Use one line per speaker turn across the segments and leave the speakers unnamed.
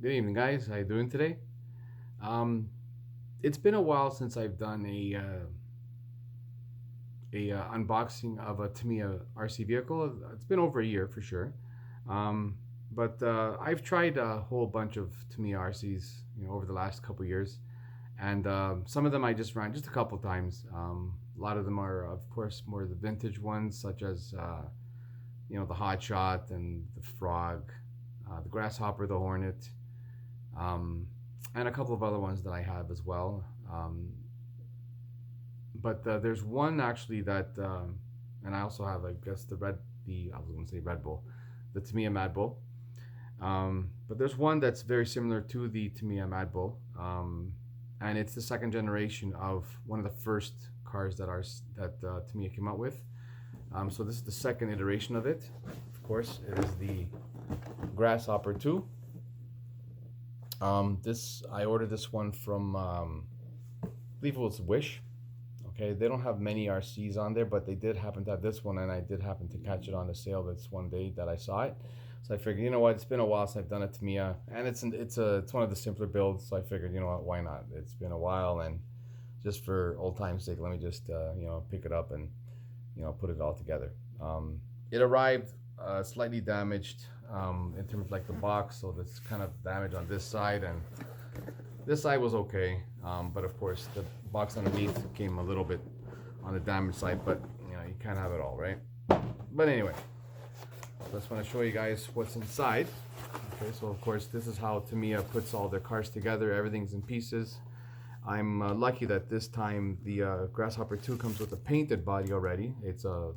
Good evening, guys. How you doing today? Um, it's been a while since I've done a unboxing of a Tamiya RC vehicle. It's been over a year for sure. Um, but I've tried a whole bunch of Tamiya RCs, over the last couple years, and some of them I just ran just a couple times. A lot of them are, of course, more the vintage ones, such as the Hot Shot and the Frog, the Grasshopper, the Hornet. Um, and a couple of other ones that I have as well. But there's one actually and I also have, I guess, I was going to say Red Bull, the Tamiya Mad Bull. But there's one that's very similar to the Tamiya Mad Bull, and it's the second generation of one of the first cars that Tamiya came out with. So this is the second iteration of it. Of course, it is the Grasshopper 2. This I ordered this one from I believe it was Wish. Okay, they don't have many RCs on there, but they did happen to have this one, and I did happen to catch it on the sale this one day that I saw it. So I figured, you know what, it's been a while since I've done a Tamiya, and it's one of the simpler builds. So I figured, you know what, why not? It's been a while, and just for old time's sake, let me just pick it up and put it all together. It arrived slightly damaged in terms of like the box, so that's kind of damage on this side, and this side was okay, but of course the box underneath came a little bit on the damaged side, but you can't have it all, right? But anyway, I just want to show you guys what's inside. Okay, so of course this is how Tamiya puts all their cars together. Everything's in pieces. I'm lucky that this time the Grasshopper 2 comes with a painted body already. It's a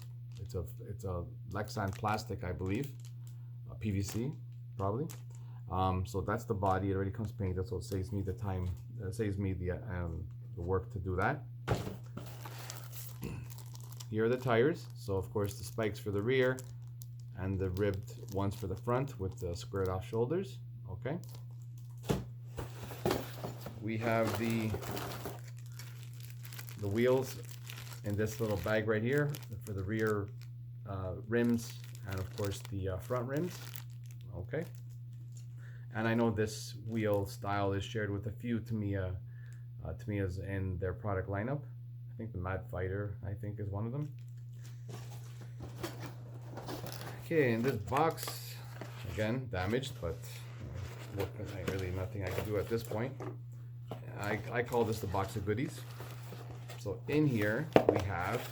Lexan plastic, I believe, a PVC probably. So that's the body. It already comes painted, so it saves me the time. It saves me the work to do that. Here are the tires. So of course the spikes for the rear, and the ribbed ones for the front with the squared off shoulders. Okay. We have the wheels in this little bag right here for the rear rims, and of course the front rims. Okay. And I know this wheel style is shared with a few Tamiyas in their product lineup. I think the Mad Fighter, I think, is one of them. Okay, in this box, again, damaged, but really nothing I can do at this point. I call this the box of goodies. So in here we have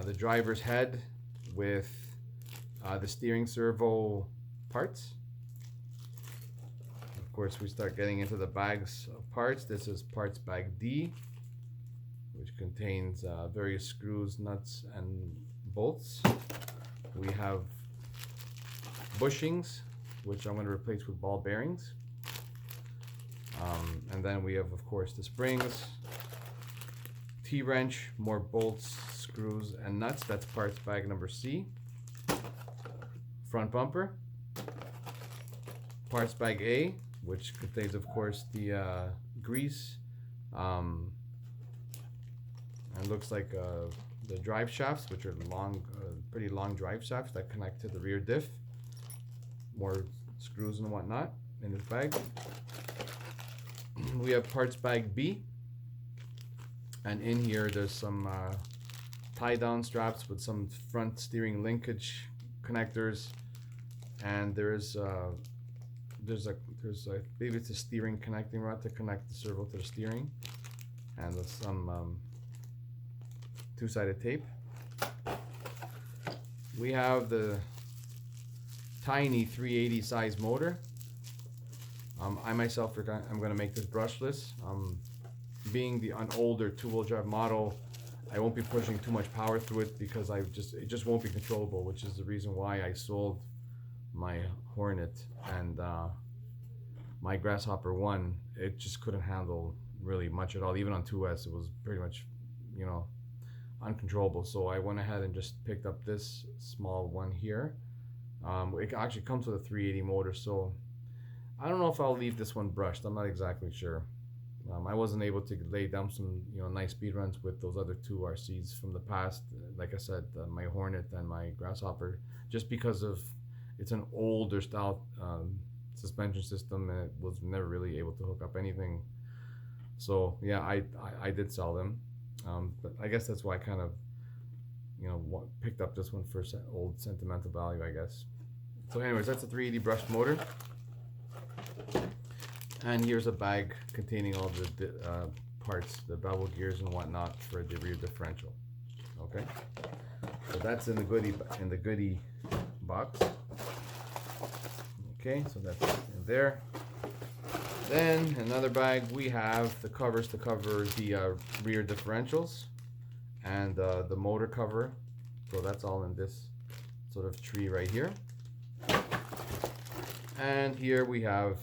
the driver's head with the steering servo parts. Of course, we start getting into the bags of parts. This is parts bag D, which contains various screws, nuts, and bolts. We have bushings, which I'm going to replace with ball bearings. And then we have, of course, the springs, T-wrench, more bolts, screws, and nuts. That's parts bag number C. Front bumper. Parts bag A, which contains, of course, the grease, and looks like the drive shafts, which are long, pretty long drive shafts that connect to the rear diff. More screws and whatnot in this bag. We have parts bag B, and in here there's some tie-down straps with some front steering linkage connectors, and there's I believe it's a steering connecting rod to connect the servo to the steering, and with some two-sided tape. We have the tiny 380 size motor. I myself I'm going to make this brushless. Being an older two-wheel drive model, I won't be pushing too much power through it because it just won't be controllable, which is the reason why I sold my Hornet and my Grasshopper 1. It just couldn't handle really much at all. Even on 2S, it was pretty much, uncontrollable. So I went ahead and just picked up this small one here. It actually comes with a 380 motor, so I don't know if I'll leave this one brushed. I'm not exactly sure. I wasn't able to lay down some nice speed runs with those other two RCs from the past. Like I said, my Hornet and my Grasshopper, just because of it's an older style suspension system, and it was never really able to hook up anything. So yeah, I did sell them, but I guess that's why I kind of, you know, picked up this one for old sentimental value, I guess. So anyways, that's a 380 brushed motor. And here's a bag containing all the parts, the bevel gears and whatnot for the rear differential. Okay, so that's in the goodie box. Okay, so that's in there. Then another bag, we have the covers to cover the rear differentials and the motor cover. So that's all in this sort of tree right here. And here we have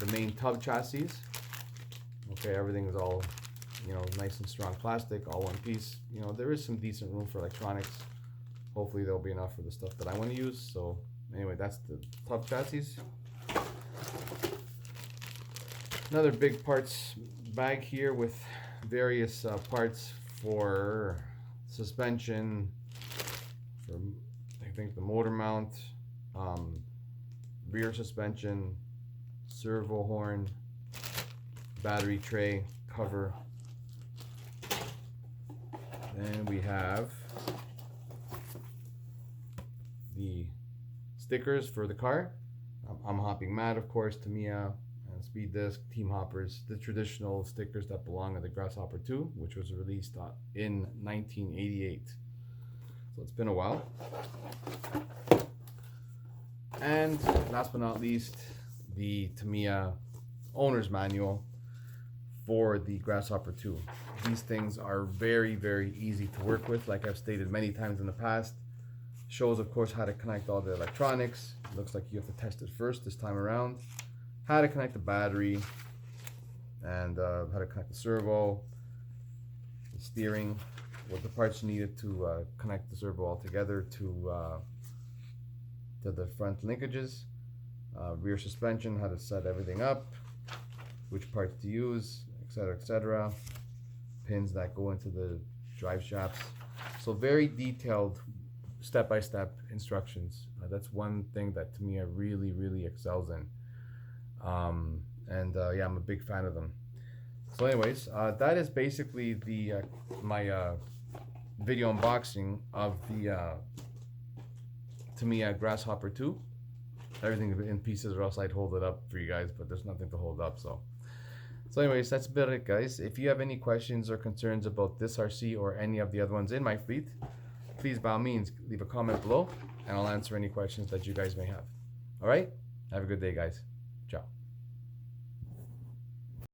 the main tub chassis. Okay, everything is all, you know, nice and strong plastic, all one piece. You know, there is some decent room for electronics. Hopefully there'll be enough for the stuff that I want to use. So anyway, that's the tub chassis. Another big parts bag here with various parts for suspension, for I think the motor mount, rear suspension, servo horn, battery tray cover. Then we have the stickers for the car. I'm hopping mad, of course, Tamiya and Speed Disc, Team Hoppers, the traditional stickers that belong to the Grasshopper 2, which was released in 1988. So it's been a while. And last but not least, the Tamiya owner's manual for the Grasshopper 2. These things are very, very easy to work with, like I've stated many times in the past. Shows, of course, how to connect all the electronics. Looks like you have to test it first this time around. How to connect the battery, and how to connect the servo, the steering, what the parts needed to connect the servo all together to the front linkages, rear suspension, how to set everything up, which parts to use, etc., etc. Pins that go into the drive shafts. So very detailed, step-by-step instructions. That's one thing that Tamiya really, really excels in. Yeah, I'm a big fan of them. So anyways, that is basically the my video unboxing of the Tamiya Grasshopper 2. Everything in pieces, or else I'd hold it up for you guys, but there's nothing to hold up. So anyways, that's about it, guys. If you have any questions or concerns about this RC or any of the other ones in my fleet, please by all means leave a comment below, and I'll answer any questions that you guys may have. All right, have a good day, guys. Ciao.